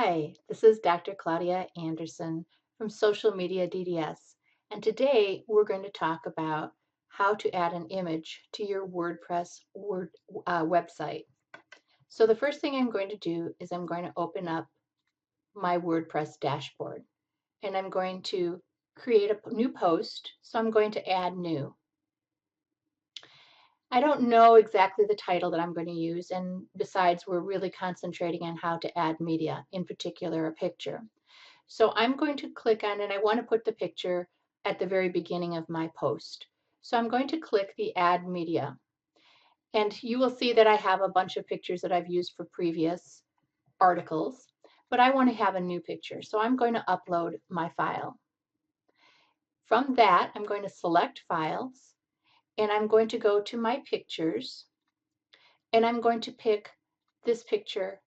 Hi, this is Dr. Claudia Anderson from Social Media DDS, and today we're going to talk about how to add an image to your WordPress website. So the first thing I'm going to do is I'm going to open up my WordPress dashboard, and I'm going to create a new post, so I'm going to add new. I don't know exactly the title that I'm going to use, and besides, we're really concentrating on how to add media, in particular a picture. So I'm going to click on, and I want to put the picture at the very beginning of my post. So I'm going to click the Add Media. And you will see that I have a bunch of pictures that I've used for previous articles, but I want to have a new picture. So I'm going to upload my file. From that, I'm going to select Files, and I'm going to go to my pictures, and I'm going to pick this picture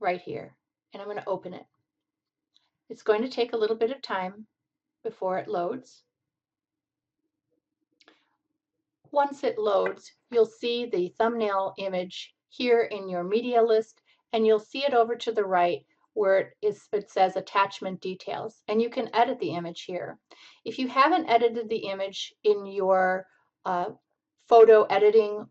right here, and I'm going to open it. It's going to take a little bit of time before it loads. Once it loads, you'll see the thumbnail image here in your media list, and you'll see it over to the right where it says attachment details, and you can edit the image here. If you haven't edited the image in your photo editing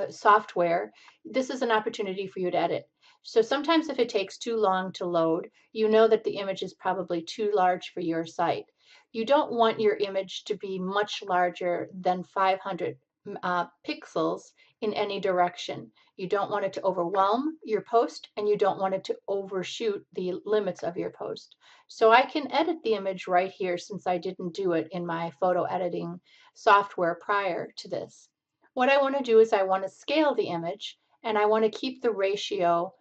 software, this is an opportunity for you to edit. So sometimes if it takes too long to load, you know that the image is probably too large for your site. You don't want your image to be much larger than 500 pixels in any direction. You don't want it to overwhelm your post, and you don't want it to overshoot the limits of your post. So I can edit the image right here since I didn't do it in my photo editing software prior to this. What I want to do is I want to scale the image, and I want to keep the ratio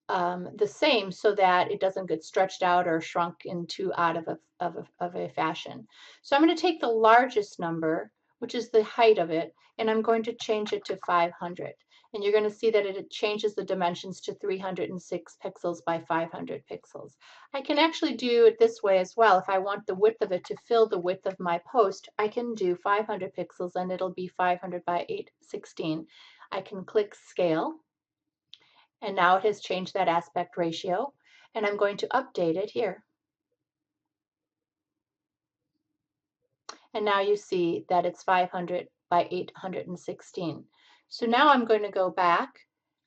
the same so that it doesn't get stretched out or shrunk into out of a fashion. So I'm going to take the largest number, which is the height of it, and I'm going to change it to 500. And you're going to see that it changes the dimensions to 306 pixels by 500 pixels. I can actually do it this way as well. If I want the width of it to fill the width of my post, I can do 500 pixels, and it'll be 500 by 816. I can click Scale, and now it has changed that aspect ratio, and I'm going to update it here. And now you see that it's 500 by 816. So now I'm going to go back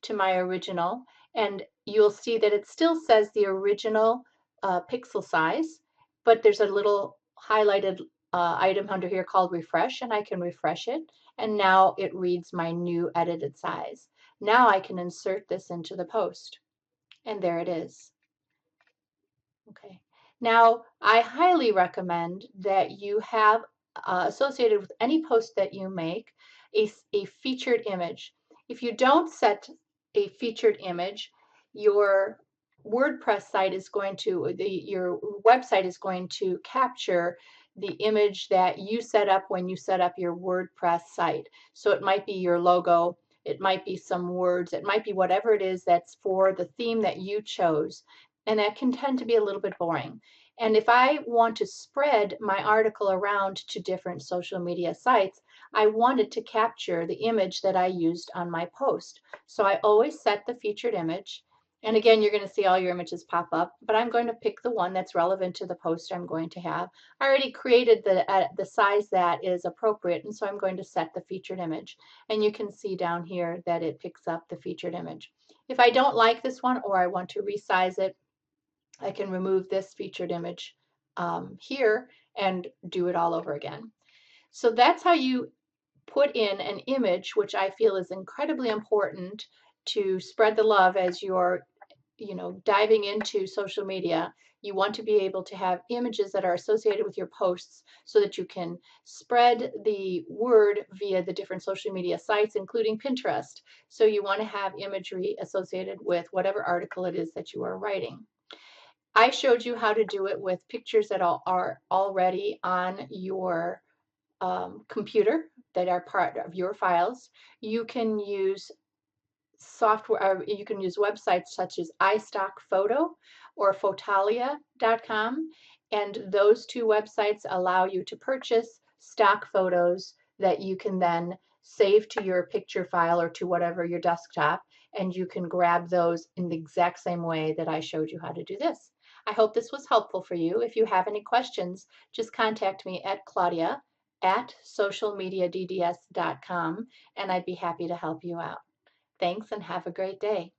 to my original, and you'll see that it still says the original pixel size, but there's a little highlighted item under here called refresh, and I can refresh it, and now it reads my new edited size. Now I can insert this into the post. And there it is. Okay. Now, I highly recommend that you have associated with any post that you make a featured image. If you don't set a featured image, your WordPress site is going to, your website is going to capture the image that you set up when you set up your WordPress site. So it might be your logo, it might be some words, it might be whatever it is that's for the theme that you chose. And that can tend to be a little bit boring. And if I want to spread my article around to different social media sites, I wanted to capture the image that I used on my post. So I always set the featured image. And again, you're going to see all your images pop up, but I'm going to pick the one that's relevant to the post I'm going to have. I already created the size that is appropriate, and so I'm going to set the featured image. And you can see down here that it picks up the featured image. If I don't like this one, or I want to resize it, I can remove this featured image here and do it all over again. So that's how you put in an image, which I feel is incredibly important to spread the love as you're diving into social media. You want to be able to have images that are associated with your posts so that you can spread the word via the different social media sites, including Pinterest. So you want to have imagery associated with whatever article it is that you are writing. I showed you how to do it with pictures that are already on your computer that are part of your files. You can use software, you can use websites such as iStockPhoto or Fotalia.com, and those two websites allow you to purchase stock photos that you can then save to your picture file or to whatever your desktop, and you can grab those in the exact same way that I showed you how to do this. I hope this was helpful for you. If you have any questions, just contact me at claudia@socialmediadds.com, and I'd be happy to help you out. Thanks and have a great day.